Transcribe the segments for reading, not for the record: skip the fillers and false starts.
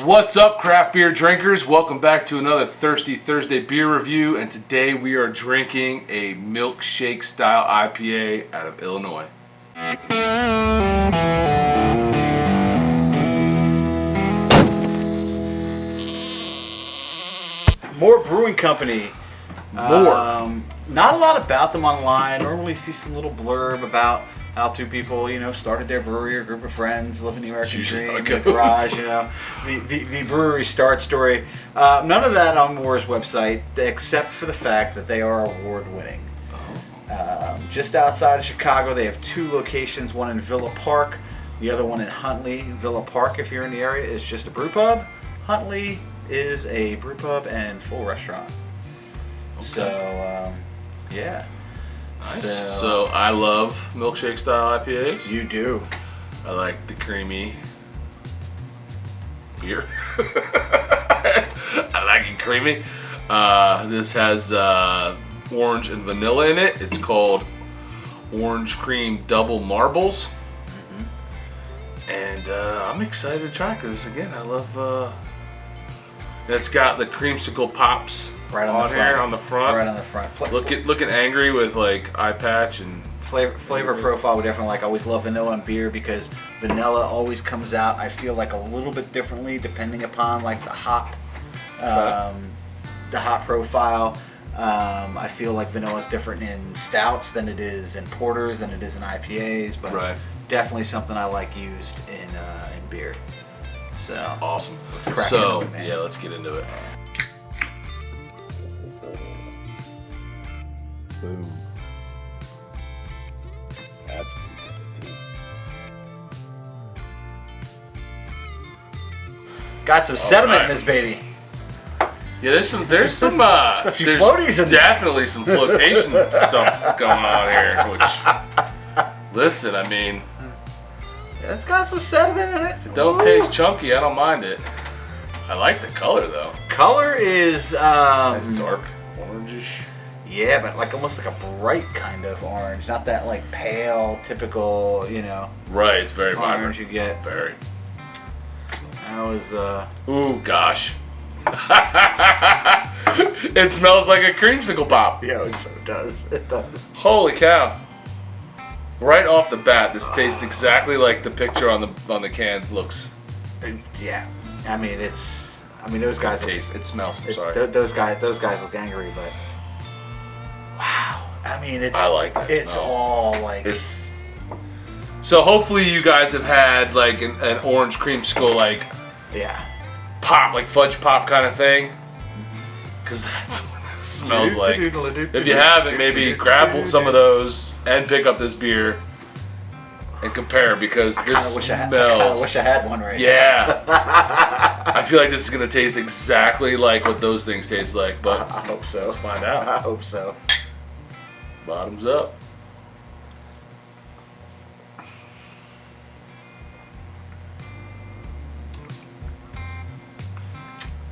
What's up, craft beer drinkers? Welcome back to another Thirsty Thursday beer review, and today we are drinking a milkshake style IPA out of Illinois. More Brewing Company. More. Not a lot about them online. Normally see some little blurb about how two people, started their brewery or group of friends, living the American dream in the garage, the brewery start story. None of that on Moore's website, except for the fact that they are award-winning. Just outside of Chicago, they have two locations, one in Villa Park, the other one in Huntley. Villa Park, if you're in the area, is just a brew pub. Huntley is a brew pub and full restaurant. Okay. So, yeah. Nice. So I love milkshake style IPAs. You do. I like the creamy beer. I like it creamy. This has orange and vanilla in it. It's called Orange Cream Double Marbles. And I'm excited to try it because, again, I love... it's got the creamsicle pops right on here on the front. Right on the front. Looking angry with like eye patch and flavor profile. We definitely like. I always love vanilla in beer because vanilla always comes out. I feel like a little bit differently depending upon like the hop profile. I feel like vanilla is different in stouts than it is in porters than it is in IPAs, but definitely something I like used in beer. So awesome. Let's crack into it, man. Yeah, let's get into it. Boom. That's pretty good too. Got some sediment in this baby. Yeah, there's some a few floaties in there. Definitely some flotation stuff going on here. Which, listen, I mean, it's got some sediment in it. If it don't taste chunky, I don't mind it. I like the color though. Color is nice dark orangish. Yeah, but like almost like a bright kind of orange, not that like pale, typical, Right, it's very orange vibrant. You get. Very. That was Ooh, gosh. It smells like a creamsicle pop. Yeah, it does. It does. Holy cow. Right off the bat, this tastes exactly like the picture on the can looks. Yeah. I mean, those guys It smells, I'm sorry. Those guys look angry, but wow. I mean, I like that it's smell. all like So hopefully you guys have had like an orange creamsicle pop, like fudge pop kind of thing, because that's what it smells like. If you haven't, maybe grab some of those and pick up this beer and compare, because this smells. I kind of wish I had one right now. Yeah. I feel like this is gonna taste exactly like what those things taste like, but I hope so. Let's find out. I hope so. Bottoms up.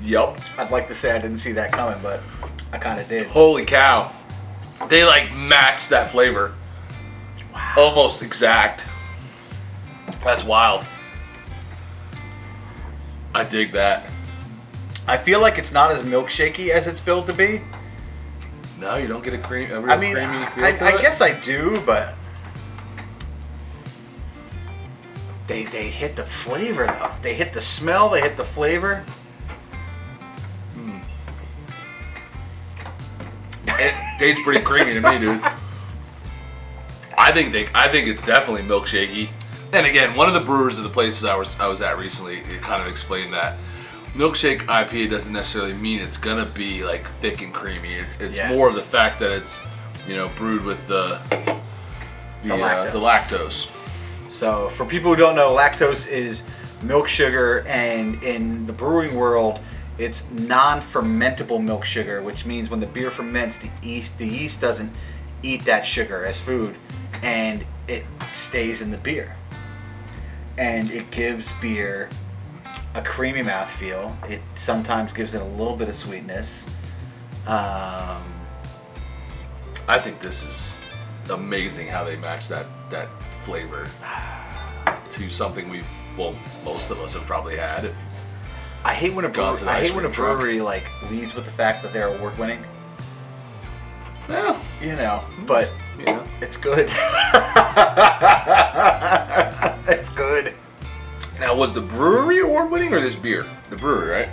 Yup. I'd like to say I didn't see that coming, but I kind of did. Holy cow. They like match that flavor. Wow. Almost exact. That's wild. I dig that. I feel like it's not as milkshakey as it's billed to be. No, you don't get a real creamy feel I guess I do, but they hit the flavor though. They hit the smell. They hit the flavor. It tastes pretty creamy to me, dude. I think it's definitely milkshakey. And again, one of the brewers of the places I was at recently, it kind of explained that milkshake IPA doesn't necessarily mean it's gonna be like thick and creamy. It's more of the fact that it's brewed with the lactose. So for people who don't know, lactose is milk sugar, and in the brewing world, it's non-fermentable milk sugar, which means when the beer ferments, the yeast doesn't eat that sugar as food, and it stays in the beer. And it gives beer a creamy mouthfeel. It sometimes gives it a little bit of sweetness. I think this is amazing how they match that flavor to something most of us have probably had. I hate when a Gone to the brewery, I ice hate when a cream truck. brewery like leads with the fact that they're award winning. Well, You know, but yeah. it's good. It's good. Now, was the brewery award winning or this beer? The brewery, right?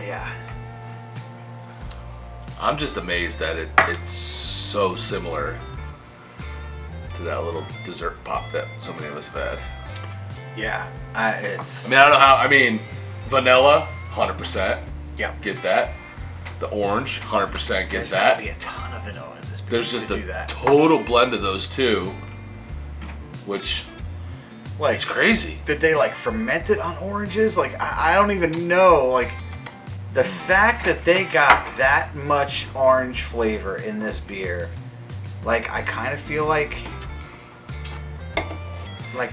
Yeah. I'm just amazed that it's so similar to that little dessert pop that so many of us have had. Yeah. It's. I mean, I don't know how. I mean, vanilla, 100%. Yeah. Get that. The orange, 100% get There's that. gotta be a ton of vanilla in this beer. There's just to a do that. total blend of those two, which Like, is crazy. did they like ferment it on oranges? Like, I don't even know. Like, the fact that they got that much orange flavor in this beer, like, I kind of feel like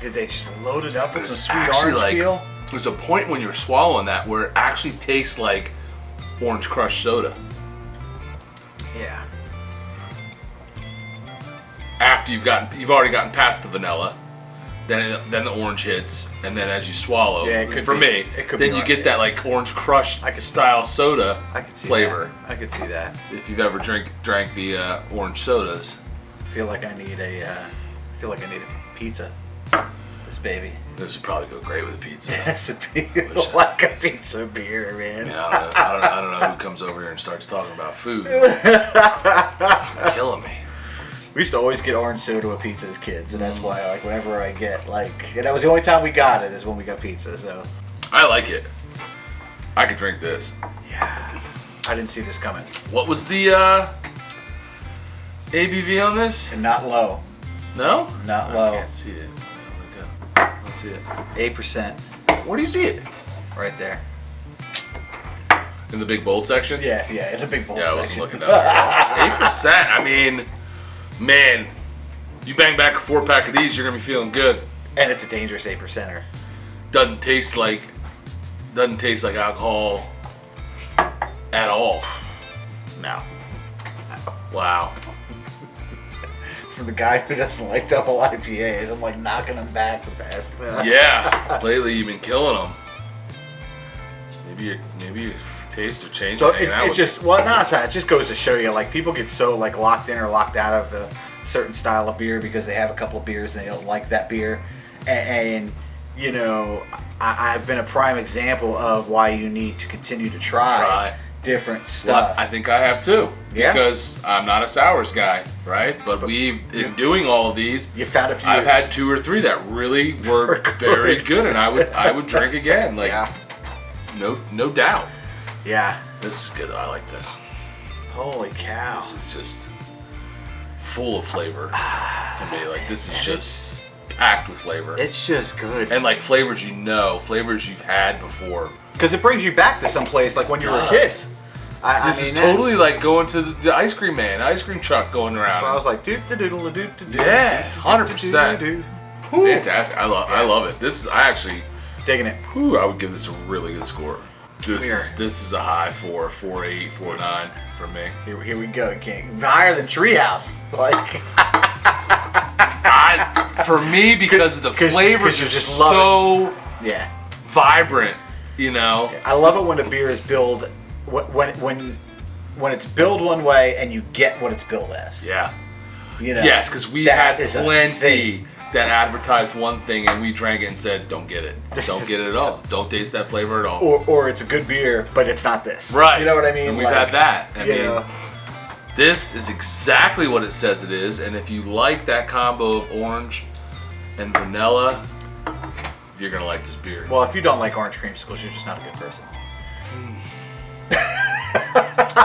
did they just load it up with some It's sweet actually orange like, peel? there's a point when you're swallowing that where it actually tastes like orange crush soda. Yeah. After you've already gotten past the vanilla, then the orange hits, and then as you swallow, Yeah, it this is could for be- me, it could then be you right, get yeah. that like orange crush I could see style soda I could see flavor. that. I could see that. If you've ever drank the orange sodas, I feel like I need a pizza. This baby. this would probably go great with a pizza. Yes, it feels like a pizza beer, man. Yeah, I don't know who comes over here and starts talking about food. Killing me. We used to always get orange soda with pizza as kids, and that's why, like, whenever I get, like, and that was the only time we got it is when we got pizza, so. I like it. I could drink this. Yeah. I didn't see this coming. What was the ABV on this? And not low. No? Not I low. can't see it. I don't see it. 8% Where do you see it? right there. In the big bold section? Yeah, in a big bowl Yeah, I wasn't section. looking down there. 8%. I mean, man, you bang back a 4-pack of these, you're gonna be feeling good. And it's a dangerous 8%er. Doesn't taste like alcohol at all. No. Wow. For the guy who doesn't like double IPAs, I'm like knocking them back the past. Yeah. Lately, you've been killing them. Maybe your taste or change. So hanging out it with just, well, no, it's not. It just goes to show you, like, people get so, like, locked in or locked out of a certain style of beer because they have a couple of beers and they don't like that beer. And you know, I've been a prime example of why you need to continue to try different stuff. Well, I think I have too. Yeah? Because I'm not a sours guy, right? But in doing all of these, You found a few. I've had 2 or 3 that really were very good, and I would drink again. Like, Yeah. no doubt. Yeah. This is good. I like this. Holy cow. This is just full of flavor to me. Like, this is just packed with flavor. It's just good. And like flavors flavors you've had before. Because it brings you back to some place like when you were a kid. This is totally like going to the ice cream truck going around. So I was like, doo-doo-doo-doo-doo-doo. Yeah, 100%. Fantastic. I love it. This is I actually Digging it. I would give this a really good score. This is a high 4.8, 4.9 for me. Here we go. Higher than Treehouse. Like. For me, because the 'cause flavors you are just love so Yeah. vibrant, you know. I love it when a beer is billed when it's billed one way and you get what it's billed as. Yeah. You know. Yes, because we that had is a plenty thing. that advertised one thing and we drank it and said, don't get it. Don't get it at all. Don't taste that flavor at all. Or it's a good beer, but it's not this. Right. You know what I mean? And we've had that. I mean, know. this is exactly what it says it is. And if you like that combo of orange and vanilla, you're going to like this beer. Well, if you don't like orange creamsicles, you're just not a good person.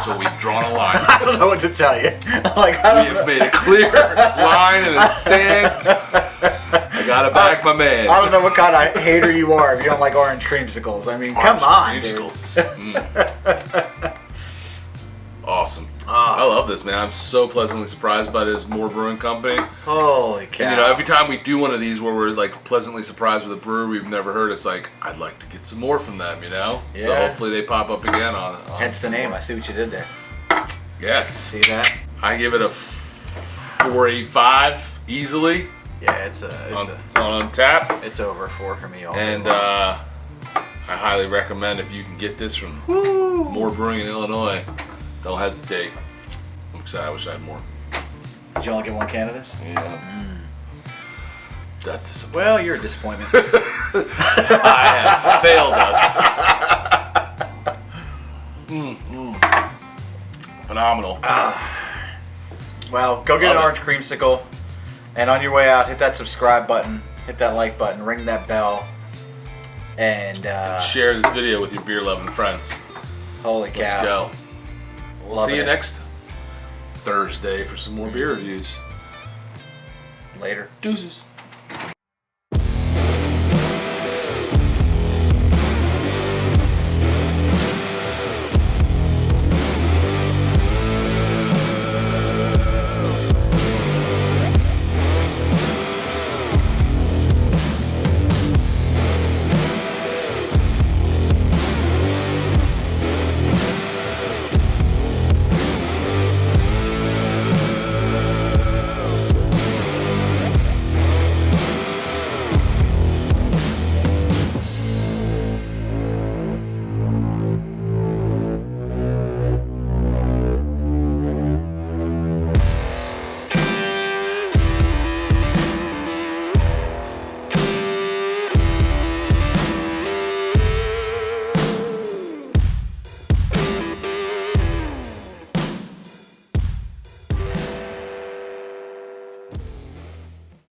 So we've drawn a line. I don't know what to tell you. Like, We have made a clear line in the sand. I gotta back my man. I don't know what kind of hater you are if you don't like orange creamsicles. I mean, come on, Creamsicles. Awesome. I love this, man. I'm so pleasantly surprised by this Moore Brewing Company. Holy cow. And, you know, every time we do one of these where we're like pleasantly surprised with a brewery we've never heard, it's like, I'd like to get some more from them, you know? So Yeah. hopefully they pop up again on Hence the name. I see what you did there. Yes. See that? I give it a 4.85 easily Yeah, it's on tap. it's over 4 for me all And day long. I highly recommend if you can get this from More Brewing in Illinois, don't hesitate. I'm excited. I wish I had more. Did you only get one can of this? Yeah. That's disappointing. Well, you're a disappointment. I have failed us. Phenomenal. Well, go get Love an it. orange creamsicle, and on your way out, hit that subscribe button, hit that like button, ring that bell, and Share this video with your beer loving friends. holy cow. Let's go. We'll Loving see you it. next Thursday for some more beer reviews. Later. Deuces.